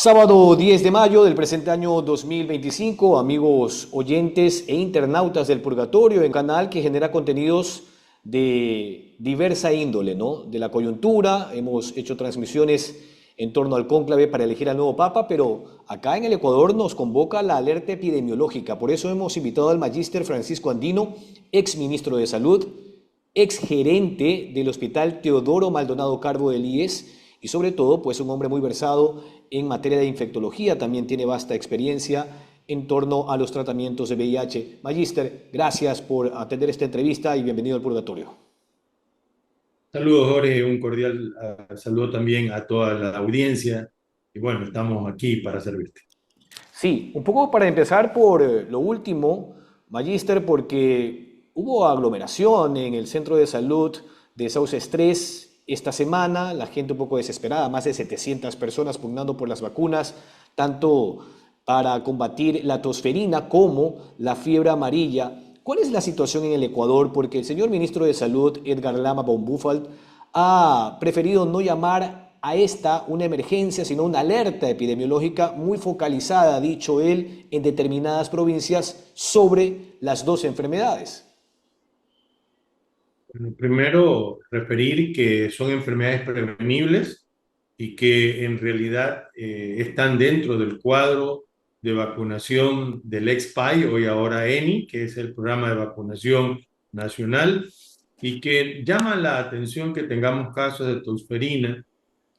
Sábado 10 de mayo del presente año 2025, amigos oyentes e internautas del Purgatorio, en canal que genera contenidos de diversa índole, ¿no? De la coyuntura, hemos hecho transmisiones en torno al cónclave para elegir al nuevo Papa, pero acá en el Ecuador nos convoca la alerta epidemiológica. Por eso hemos invitado al Magíster Francisco Andino, ex ministro de Salud, ex gerente del Hospital Teodoro Maldonado Carbo del IES y sobre todo, pues un hombre muy versado en materia de infectología, también tiene vasta experiencia en torno a los tratamientos de VIH. Magíster, gracias por atender esta entrevista y bienvenido al Purgatorio. Saludos, Jorge, un cordial saludo también a toda la audiencia. Y bueno, estamos aquí para servirte. Sí, un poco para empezar por lo último, Magíster, porque hubo aglomeración en el centro de salud de Sauce Estrés esta semana, la gente un poco desesperada, más de 700 personas pugnando por las vacunas, tanto para combatir la tosferina como la fiebre amarilla. ¿Cuál es la situación en el Ecuador? Porque el señor ministro de Salud, Edgar Lama von Buchwald, ha preferido no llamar a esta una emergencia, sino una alerta epidemiológica muy focalizada, ha dicho él, en determinadas provincias sobre las dos enfermedades. Bueno, primero, referir que son enfermedades prevenibles y que en realidad están dentro del cuadro de vacunación del ex-PAI, hoy ahora ENI, que es el programa de vacunación nacional, y que llama la atención que tengamos casos de tosferina.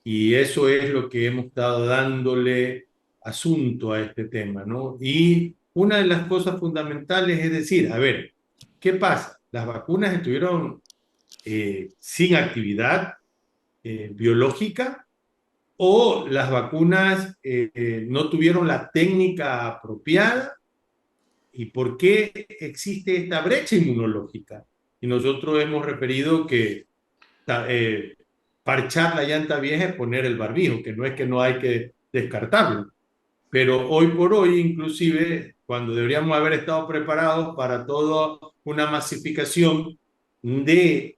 Y eso es lo que hemos estado dándole asunto a este tema, ¿no? Y una de las cosas fundamentales es decir, a ver, ¿qué pasa? Las vacunas estuvieron sin actividad biológica o las vacunas no tuvieron la técnica apropiada y por qué existe esta brecha inmunológica. Y nosotros hemos referido que eh, parchar la llanta vieja es poner el barbijo, que no hay que descartarlo. Pero hoy por hoy, inclusive, cuando deberíamos haber estado preparados para toda una masificación de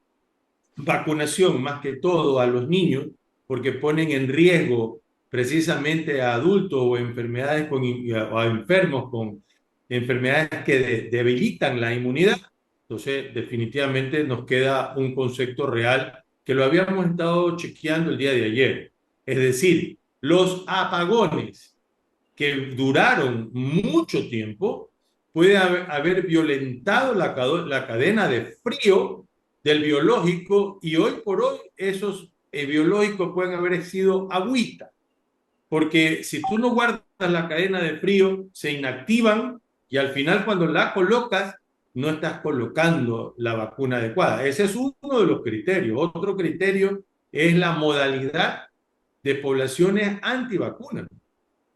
vacunación, más que todo a los niños, porque ponen en riesgo precisamente a adultos o enfermedades o a enfermos con enfermedades que debilitan la inmunidad. Entonces, definitivamente nos queda un concepto real que lo habíamos estado chequeando el día de ayer. Es decir, los apagones que duraron mucho tiempo puede haber violentado la cadena de frío del biológico y hoy por hoy esos biológicos pueden haber sido agüita, porque si tú no guardas la cadena de frío, se inactivan y al final cuando la colocas, no estás colocando la vacuna adecuada. Ese es uno de los criterios. Otro criterio es la modalidad de poblaciones antivacunas.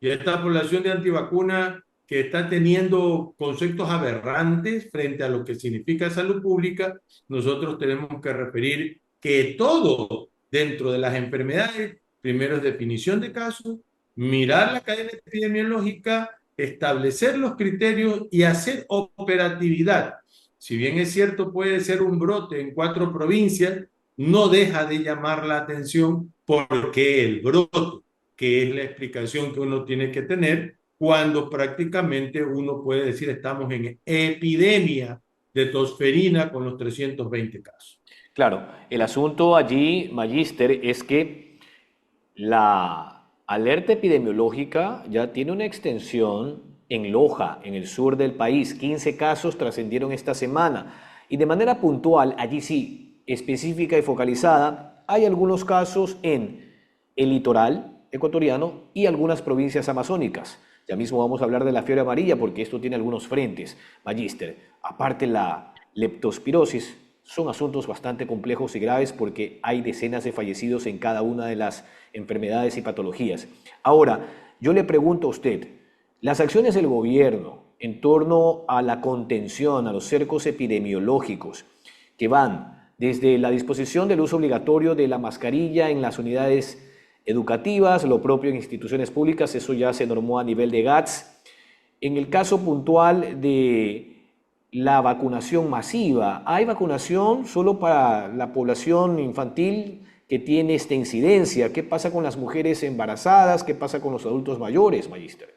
Y esta población de antivacunas que está teniendo conceptos aberrantes frente a lo que significa salud pública, nosotros tenemos que referir que todo dentro de las enfermedades, primero es definición de casos, mirar la cadena epidemiológica, establecer los criterios y hacer operatividad. Si bien es cierto, puede ser un brote en 4 provincias, no deja de llamar la atención porque el brote, que es la explicación que uno tiene que tener cuando prácticamente uno puede decir estamos en epidemia de tosferina con los 320 casos. Claro, el asunto allí, Magíster, es que la alerta epidemiológica ya tiene una extensión en Loja, en el sur del país. 15 casos trascendieron esta semana. Y de manera puntual, allí sí, específica y focalizada, hay algunos casos en el litoral ecuatoriano y algunas provincias amazónicas. Ya mismo vamos a hablar de la fiebre amarilla porque esto tiene algunos frentes. Magíster, aparte la leptospirosis, son asuntos bastante complejos y graves porque hay decenas de fallecidos en cada una de las enfermedades y patologías. Ahora, yo le pregunto a usted, las acciones del gobierno en torno a la contención, a los cercos epidemiológicos, que van desde la disposición del uso obligatorio de la mascarilla en las unidades educativas, lo propio en instituciones públicas, eso ya se normó a nivel de GATS. En el caso puntual de la vacunación masiva, ¿hay vacunación solo para la población infantil que tiene esta incidencia? ¿Qué pasa con las mujeres embarazadas? ¿Qué pasa con los adultos mayores, Magíster?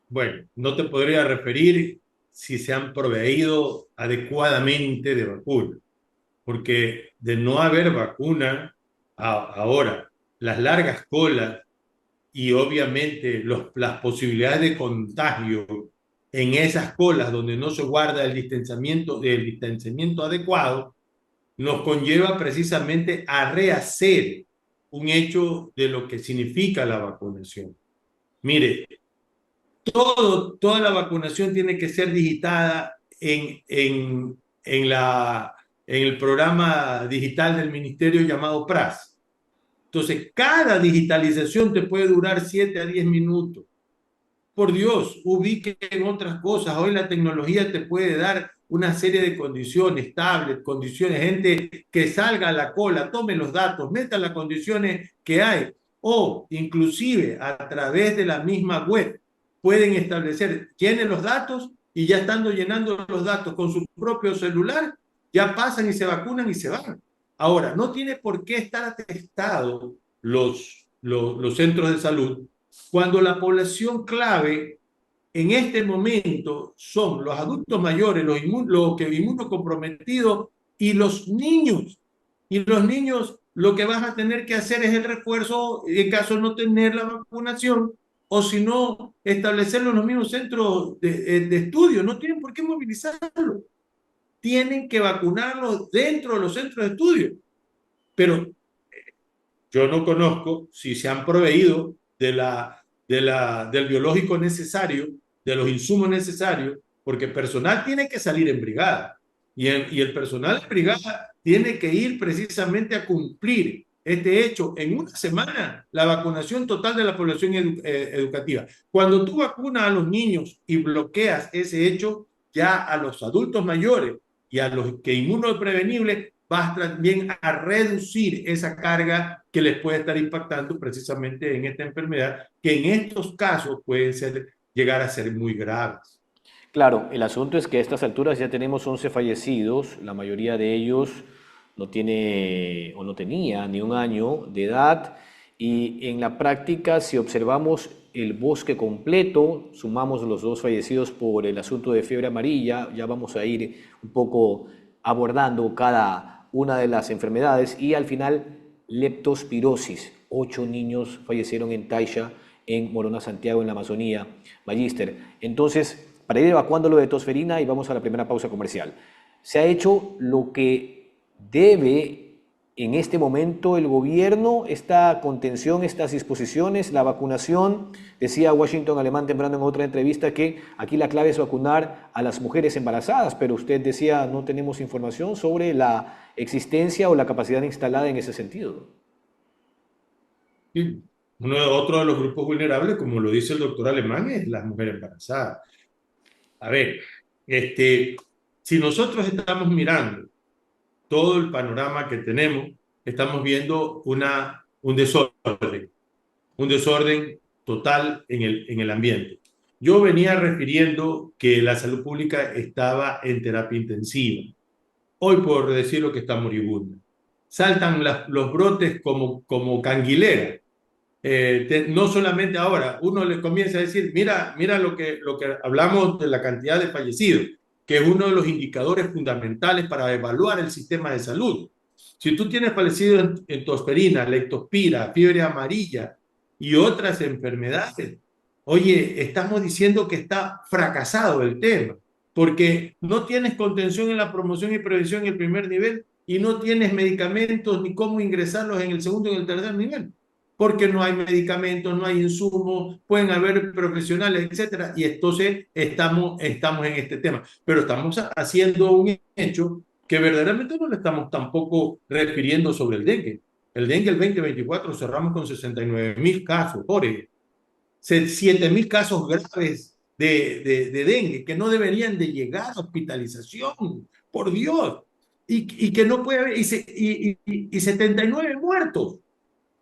Bueno, no te podría referir si se han proveído adecuadamente de vacunas, porque de no haber vacuna ahora, las largas colas y obviamente las posibilidades de contagio en esas colas donde no se guarda el distanciamiento adecuado, nos conlleva precisamente a rehacer un hecho de lo que significa la vacunación. Mire, toda la vacunación tiene que ser digitada en el programa digital del ministerio llamado PRAS. Entonces, cada digitalización te puede durar 7 a 10 minutos. Por Dios, ubique en otras cosas. Hoy la tecnología te puede dar una serie de condiciones, tablets, condiciones, gente que salga a la cola, tome los datos, meta las condiciones que hay, o inclusive a través de la misma web pueden establecer, llenen los datos y ya estando llenando los datos con su propio celular, ya pasan y se vacunan y se van. Ahora, no tiene por qué estar atestado los centros de salud cuando la población clave en este momento son los adultos mayores, los que inmunocomprometidos y los niños. Y los niños lo que vas a tener que hacer es el refuerzo en caso de no tener la vacunación o si no, establecerlo en los mismos centros de estudio. No tienen por qué movilizarlo. Tienen que vacunarlos dentro de los centros de estudio. Pero yo no conozco si se han proveído del biológico necesario, de los insumos necesarios, porque personal tiene que salir en brigada y el personal en brigada tiene que ir precisamente a cumplir este hecho en una semana, la vacunación total de la población educativa. Cuando tú vacunas a los niños y bloqueas ese hecho, ya a los adultos mayores y a los que inmunoprevenibles vas también a reducir esa carga que les puede estar impactando precisamente en esta enfermedad, que en estos casos pueden llegar a ser muy graves. Claro, el asunto es que a estas alturas ya tenemos 11 fallecidos, la mayoría de ellos no tiene o no tenía ni un año de edad y en la práctica si observamos el bosque completo, sumamos los dos fallecidos por el asunto de fiebre amarilla, ya vamos a ir un poco abordando cada una de las enfermedades y al final leptospirosis, 8 niños fallecieron en Taisha, en Morona, Santiago, en la Amazonía, Magíster. Entonces, para ir evacuando lo de tosferina y vamos a la primera pausa comercial. Se ha hecho lo que debe en este momento el gobierno, esta contención, estas disposiciones, la vacunación. Decía Washington Alemán temprano en otra entrevista que aquí la clave es vacunar a las mujeres embarazadas, pero usted decía no tenemos información sobre la existencia o la capacidad instalada en ese sentido. Sí. Otro de los grupos vulnerables, como lo dice el doctor Alemán, es las mujeres embarazadas. A ver, si nosotros estamos mirando todo el panorama que tenemos, estamos viendo un desorden total en el ambiente. Yo venía refiriendo que la salud pública estaba en terapia intensiva. Hoy, por decirlo, que está moribunda. Saltan los brotes como canguilera. No solamente ahora, uno le comienza a decir, mira lo que hablamos de la cantidad de fallecidos, que es uno de los indicadores fundamentales para evaluar el sistema de salud. Si tú tienes fallecidos en tosferina, leptospira, fiebre amarilla y otras enfermedades, oye, estamos diciendo que está fracasado el tema, porque no tienes contención en la promoción y prevención en el primer nivel y no tienes medicamentos ni cómo ingresarlos en el segundo y en el tercer nivel porque no hay medicamentos, no hay insumos, pueden haber profesionales, etcétera, y entonces estamos en este tema. Pero estamos haciendo un hecho que verdaderamente no le estamos tampoco refiriendo sobre el dengue. El dengue el 2024 cerramos con 69.000 casos, por 7.000 casos graves de dengue que no deberían de llegar a hospitalización, por Dios, y que no puede haber, y 79 muertos.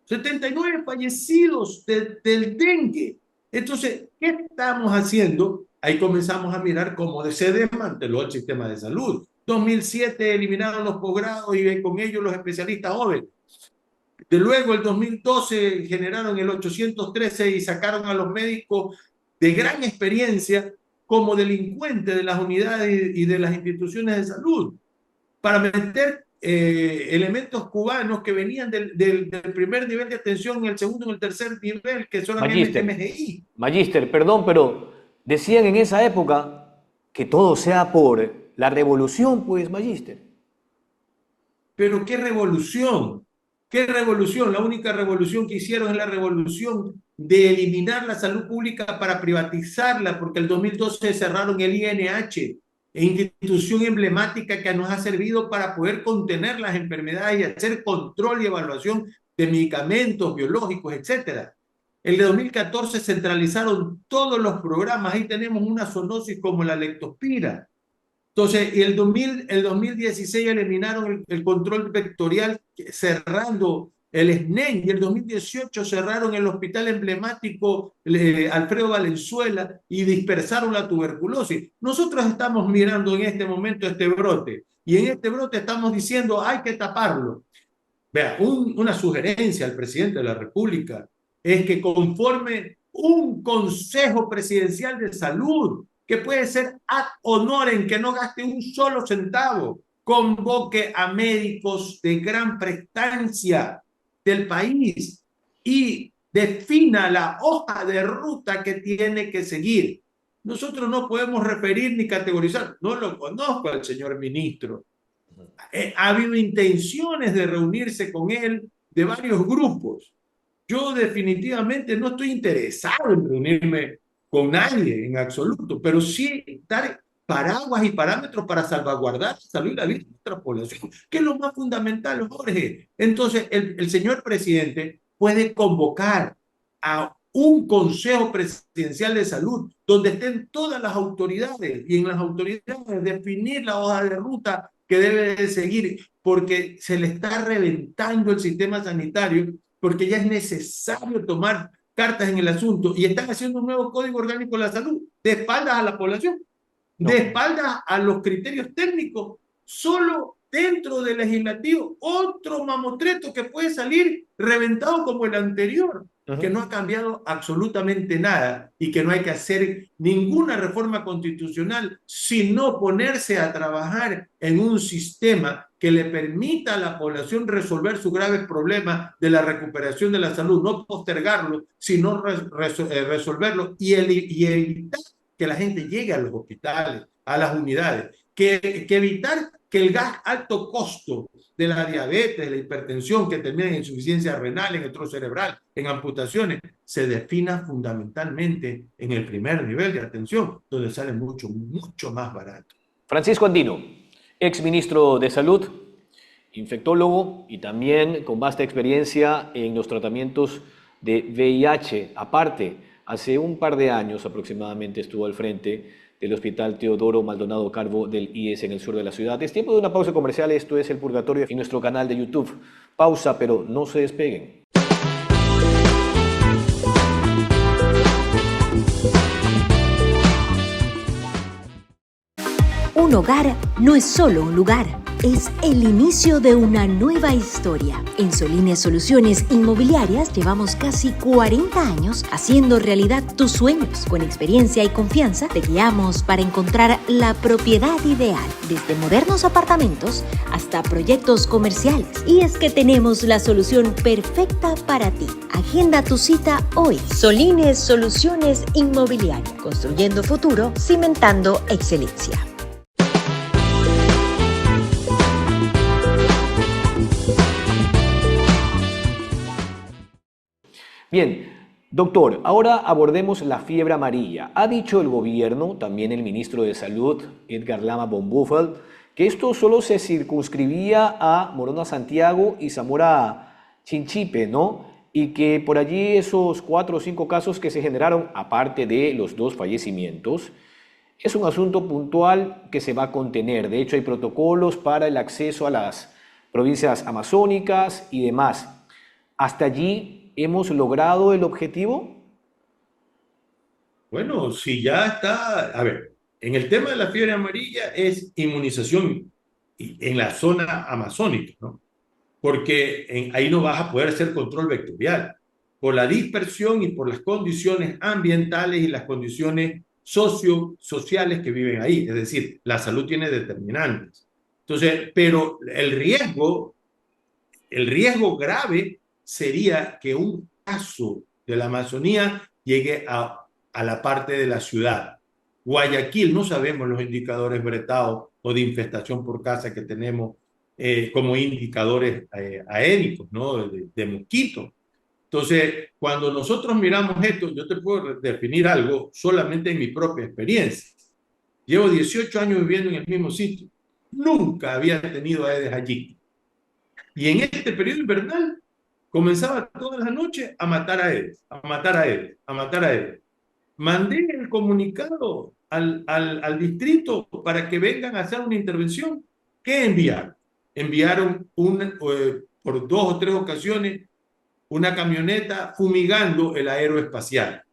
79 fallecidos del dengue. Entonces, ¿qué estamos haciendo? Ahí comenzamos a mirar cómo se desmanteló el sistema de salud. 2007 eliminaron los posgrados y con ellos los especialistas jóvenes. De luego, el 2012 generaron el 813 y sacaron a los médicos de gran experiencia como delincuentes de las unidades y de las instituciones de salud para meter elementos cubanos que venían del primer nivel de atención en el segundo y en el tercer nivel, que son MGI. Magíster, perdón, pero decían en esa época que todo sea por la revolución, pues, Magíster. Pero qué revolución, qué revolución. La única revolución que hicieron es la revolución de eliminar la salud pública para privatizarla, porque el 2012 cerraron el INH, institución emblemática que nos ha servido para poder contener las enfermedades y hacer control y evaluación de medicamentos biológicos, etcétera. El de 2014 centralizaron todos los programas. Ahí tenemos una zoonosis como la leptospira. Entonces, el 2016 eliminaron el control vectorial cerrando el SNEN, y el 2018 cerraron el hospital emblemático Alfredo Valenzuela y dispersaron la tuberculosis. Nosotros estamos mirando en este momento este brote, y en este brote estamos diciendo hay que taparlo. Vea, una sugerencia al presidente de la República es que conforme un Consejo Presidencial de Salud, que puede ser ad honorem, que no gaste un solo centavo, convoque a médicos de gran prestancia del país y defina la hoja de ruta que tiene que seguir. Nosotros no podemos referir ni categorizar. No lo conozco al señor ministro. Ha habido intenciones de reunirse con él de varios grupos. Yo definitivamente no estoy interesado en reunirme con nadie en absoluto, pero sí dar paraguas y parámetros para salvaguardar la salud y la vida de nuestra población, que es lo más fundamental, Jorge. Entonces, el señor presidente puede convocar a un Consejo Presidencial de Salud donde estén todas las autoridades, y en las autoridades definir la hoja de ruta que debe de seguir, porque se le está reventando el sistema sanitario, porque ya es necesario tomar cartas en el asunto, y están haciendo un nuevo Código Orgánico de la Salud de espaldas a la población, de espaldas a los criterios técnicos, solo dentro del legislativo, otro mamotreto que puede salir reventado como el anterior, que no ha cambiado absolutamente nada, y que no hay que hacer ninguna reforma constitucional, sino ponerse a trabajar en un sistema que le permita a la población resolver sus graves problemas de la recuperación de la salud, no postergarlo, sino resolverlo y evitar que la gente llegue a los hospitales, a las unidades, que evitar que el gas alto costo de la diabetes, de la hipertensión, que termina en insuficiencia renal, en el cerebral, en amputaciones, se defina fundamentalmente en el primer nivel de atención, donde sale mucho, mucho más barato. Francisco Andino, ex ministro de Salud, infectólogo y también con vasta experiencia en los tratamientos de VIH. Aparte, hace un par de años aproximadamente estuvo al frente del Hospital Teodoro Maldonado Carbo del IES en el sur de la ciudad. Es tiempo de una pausa comercial. Esto es El Purgatorio en nuestro canal de YouTube. Pausa, pero no se despeguen. Un hogar no es solo un lugar, es el inicio de una nueva historia. En Solines Soluciones Inmobiliarias llevamos casi 40 años haciendo realidad tus sueños. Con experiencia y confianza te guiamos para encontrar la propiedad ideal, desde modernos apartamentos hasta proyectos comerciales. Y es que tenemos la solución perfecta para ti. Agenda tu cita hoy. Solines Soluciones Inmobiliarias, construyendo futuro, cimentando excelencia. Bien, doctor, ahora abordemos la fiebre amarilla. Ha dicho el gobierno, también el ministro de Salud, Edgar Lama von Buffel, que esto solo se circunscribía a Morona Santiago y Zamora Chinchipe, ¿no? Y que por allí esos 4 o 5 casos que se generaron, aparte de los 2 fallecimientos, es un asunto puntual que se va a contener. De hecho, hay protocolos para el acceso a las provincias amazónicas y demás. Hasta allí, ¿hemos logrado el objetivo? Bueno, si ya está, a ver, en el tema de la fiebre amarilla es inmunización en la zona amazónica, ¿no? Porque ahí no vas a poder hacer control vectorial por la dispersión y por las condiciones ambientales y las condiciones sociales que viven ahí. Es decir, la salud tiene determinantes. Entonces, pero el riesgo grave sería que un caso de la Amazonía llegue a la parte de la ciudad. Guayaquil, no sabemos los indicadores bretados o de infestación por caza que tenemos como indicadores aéreos, ¿no? De mosquitos. Entonces, cuando nosotros miramos esto, yo te puedo definir algo solamente en mi propia experiencia. Llevo 18 años viviendo en el mismo sitio. Nunca había tenido Aedes allí. Y en este periodo invernal comenzaba todas las noches a matar a Aedes, a matar a Aedes, a matar a Aedes. Mandé el comunicado al distrito para que vengan a hacer una intervención. ¿Qué enviaron? Enviaron por 2 o 3 ocasiones una camioneta fumigando el aeroespacial.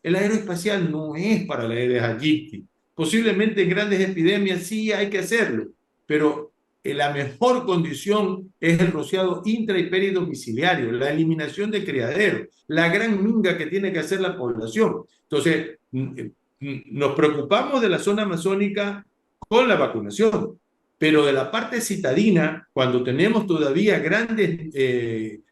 El aeroespacial no es para la Aedes aegypti. Posiblemente en grandes epidemias sí hay que hacerlo, pero la mejor condición es el rociado intra y peridomiciliario, la eliminación de criaderos, la gran minga que tiene que hacer la población. Entonces, nos preocupamos de la zona amazónica con la vacunación, pero de la parte citadina, cuando tenemos todavía grandes,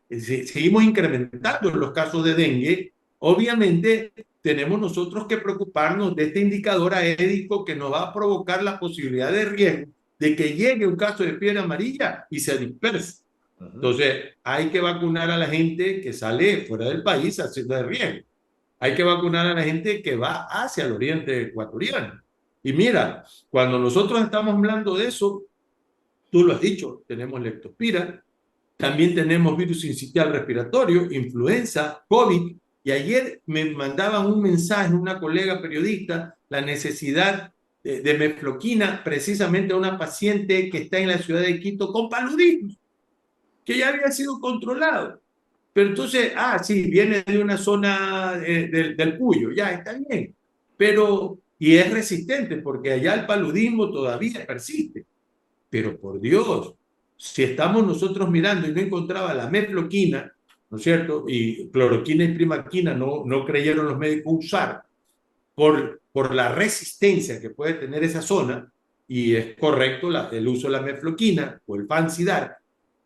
seguimos incrementando los casos de dengue, obviamente tenemos nosotros que preocuparnos de este indicador aédico que nos va a provocar la posibilidad de riesgo de que llegue un caso de fiebre amarilla y se disperse. Entonces, hay que vacunar a la gente que sale fuera del país haciendo de riesgo. Hay que vacunar a la gente que va hacia el oriente ecuatoriano. Y mira, cuando nosotros estamos hablando de eso, tú lo has dicho, tenemos leptospira, también tenemos virus sincitial respiratorio, influenza, COVID, y ayer me mandaban un mensaje, una colega periodista, la necesidad de mefloquina precisamente a una paciente que está en la ciudad de Quito con paludismo, que ya había sido controlado. Pero entonces, sí, viene de una zona del Puyo, ya está bien, pero, y es resistente porque allá el paludismo todavía persiste. Pero por Dios, si estamos nosotros mirando y no encontraba la mefloquina, ¿no es cierto? Y cloroquina y primaquina no creyeron los médicos usar por la resistencia que puede tener esa zona, y es correcto el uso de la mefloquina o el Fansidar,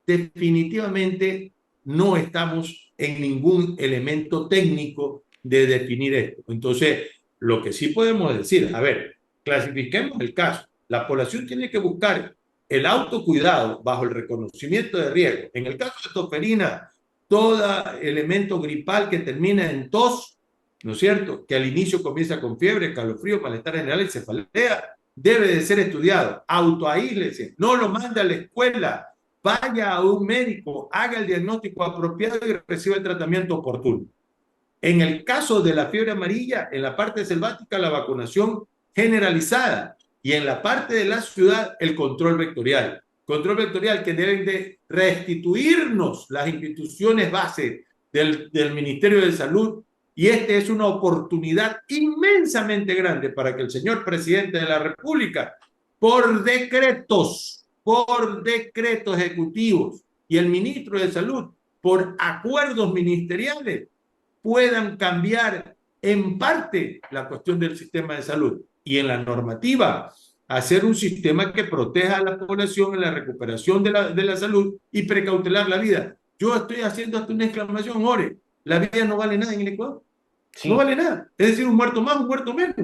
definitivamente no estamos en ningún elemento técnico de definir esto. Entonces, lo que sí podemos decir, a ver, clasifiquemos el caso. La población tiene que buscar el autocuidado bajo el reconocimiento de riesgo. En el caso de toferina, todo elemento gripal que termina en tos, ¿no es cierto?, que al inicio comienza con fiebre, calofrío, malestar general y cefalea, debe de ser estudiado. Autoaíslese, no lo mande a la escuela, vaya a un médico, haga el diagnóstico apropiado y reciba el tratamiento oportuno. En el caso de la fiebre amarilla, en la parte selvática, la vacunación generalizada, y en la parte de la ciudad, el control vectorial. Control vectorial que deben de restituirnos las instituciones base del Ministerio de Salud, y esta es una oportunidad inmensamente grande para que el señor presidente de la República, por decretos ejecutivos, y el ministro de Salud, por acuerdos ministeriales, puedan cambiar en parte la cuestión del sistema de salud y en la normativa hacer un sistema que proteja a la población en la recuperación de la salud y precautelar la vida. Yo estoy haciendo hasta una exclamación, Ore, la vida no vale nada en el Ecuador. Sí. No vale nada. Es decir, un muerto más, un muerto menos.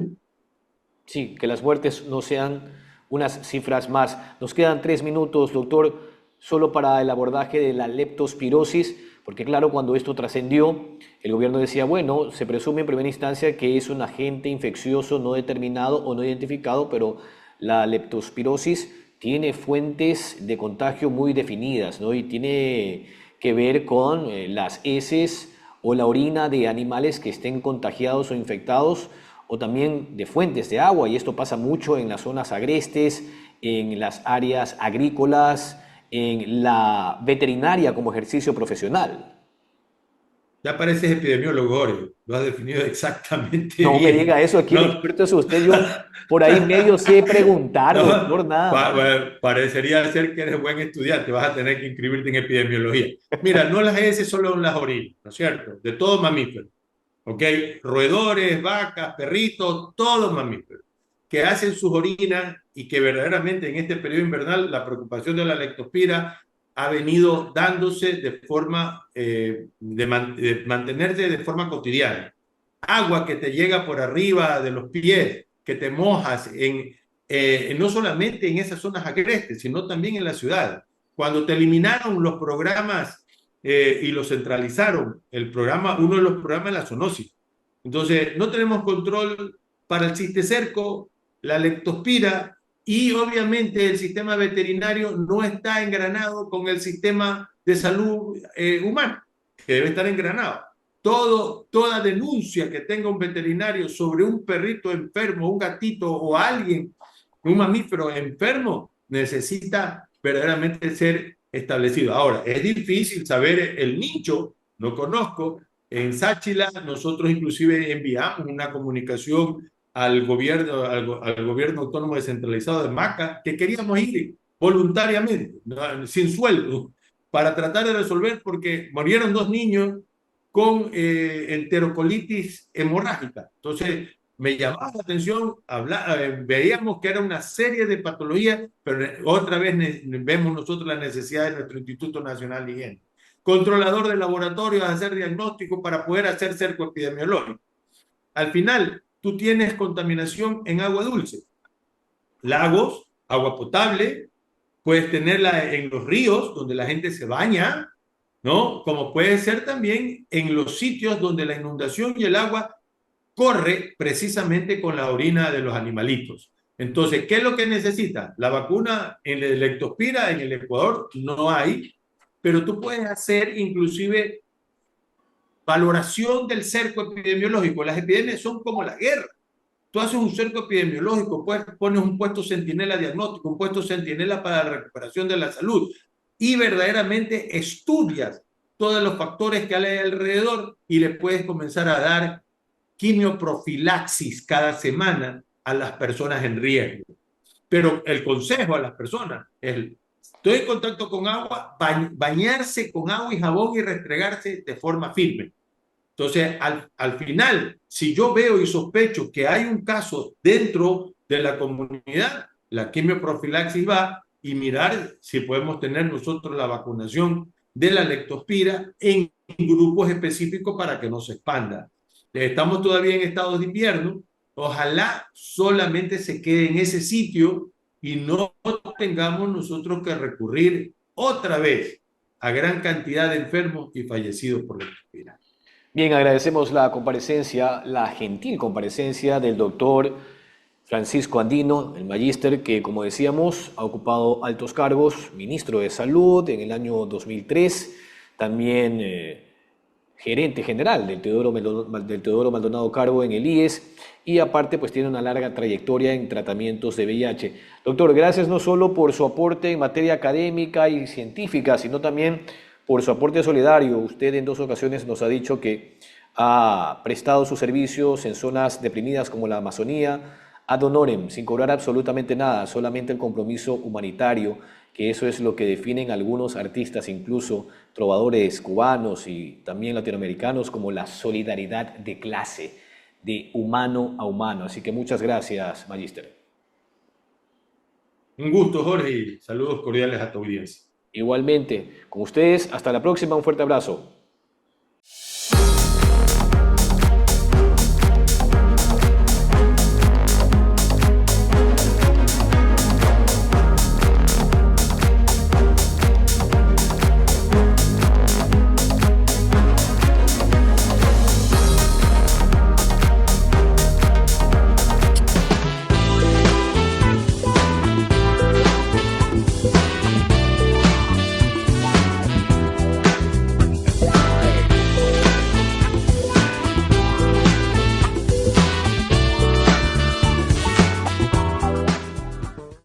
Sí, que las muertes no sean unas cifras más. Nos quedan 3 minutos, doctor, solo para el abordaje de la leptospirosis, porque claro, cuando esto trascendió, el gobierno decía, bueno, se presume en primera instancia que es un agente infeccioso no determinado o no identificado, pero la leptospirosis tiene fuentes de contagio muy definidas, ¿no? Y tiene que ver con las heces o la orina de animales que estén contagiados o infectados, o también de fuentes de agua, y esto pasa mucho en las zonas agrestes, en las áreas agrícolas, en la veterinaria como ejercicio profesional. Ya pareces epidemiólogo, Jorge. Lo has definido exactamente No me bien. diga eso, aquí el No, experto es usted. Yo por ahí medio sé preguntar, doctor, no, nada más. parecería ser que eres buen estudiante. Vas a tener que inscribirte en epidemiología. Mira, no las heces solo en las orinas, ¿no es cierto? De todo mamífero. ¿Ok? Roedores, vacas, perritos, todos mamíferos que hacen sus orinas y que verdaderamente en este periodo invernal la preocupación de la leptospira ha venido dándose de forma de mantenerse de forma cotidiana. Agua que te llega por arriba de los pies, que te mojas no solamente en esas zonas agrestes, sino también en la ciudad. Cuando te eliminaron los programas y lo centralizaron, uno de los programas es la zoonosis. Entonces, no tenemos control para el cisticerco, la leptospira y obviamente el sistema veterinario no está engranado con el sistema de salud humano, que debe estar engranado. Toda denuncia que tenga un veterinario sobre un perrito enfermo, un gatito o alguien, un mamífero enfermo, necesita verdaderamente ser establecido. Ahora, es difícil saber el nicho, no conozco. En Sáchila nosotros inclusive enviamos una comunicación al gobierno autónomo descentralizado de Maca, que queríamos ir voluntariamente, ¿no? Sin sueldo, para tratar de resolver, porque murieron 2 niños con enterocolitis hemorrágica. Entonces, me llamaba la atención, veíamos que era una serie de patologías, pero otra vez vemos nosotros la necesidad de nuestro Instituto Nacional de Higiene. Controlador de laboratorios, hacer diagnóstico para poder hacer cerco epidemiológico. Al final, tú tienes contaminación en agua dulce, lagos, agua potable, puedes tenerla en los ríos donde la gente se baña, ¿no? Como puede ser también en los sitios donde la inundación y el agua corre precisamente con la orina de los animalitos. Entonces, ¿qué es lo que necesita? La vacuna en la leptospira en el Ecuador no hay, pero tú puedes hacer inclusive valoración del cerco epidemiológico. Las epidemias son como la guerra. Tú haces un cerco epidemiológico, pones un puesto centinela diagnóstico, un puesto centinela para la recuperación de la salud y verdaderamente estudias todos los factores que hay alrededor y le puedes comenzar a dar quimioprofilaxis cada semana a las personas en riesgo. Pero el consejo a las personas es, estoy en contacto con agua, bañarse con agua y jabón y restregarse de forma firme. Entonces, al final, si yo veo y sospecho que hay un caso dentro de la comunidad, la quimioprofilaxis va y mirar si podemos tener nosotros la vacunación de la leptospira en grupos específicos para que no se expanda. Estamos todavía en estados de invierno, ojalá solamente se quede en ese sitio y no tengamos nosotros que recurrir otra vez a gran cantidad de enfermos y fallecidos por leptospira. Bien, agradecemos la comparecencia, la gentil comparecencia del doctor Francisco Andino, el magíster que, como decíamos, ha ocupado altos cargos, ministro de Salud en el año 2003, también gerente general del Teodoro Maldonado Carbo en el IES y aparte pues tiene una larga trayectoria en tratamientos de VIH. Doctor, gracias no solo por su aporte en materia académica y científica, sino también por su aporte solidario. Usted en 2 ocasiones nos ha dicho que ha prestado sus servicios en zonas deprimidas como la Amazonía, ad honorem, sin cobrar absolutamente nada, solamente el compromiso humanitario, que eso es lo que definen algunos artistas, incluso trovadores cubanos y también latinoamericanos, como la solidaridad de clase, de humano a humano. Así que muchas gracias, Magíster. Un gusto, Jorge, y saludos cordiales a tu audiencia. Igualmente, con ustedes, hasta la próxima, un fuerte abrazo.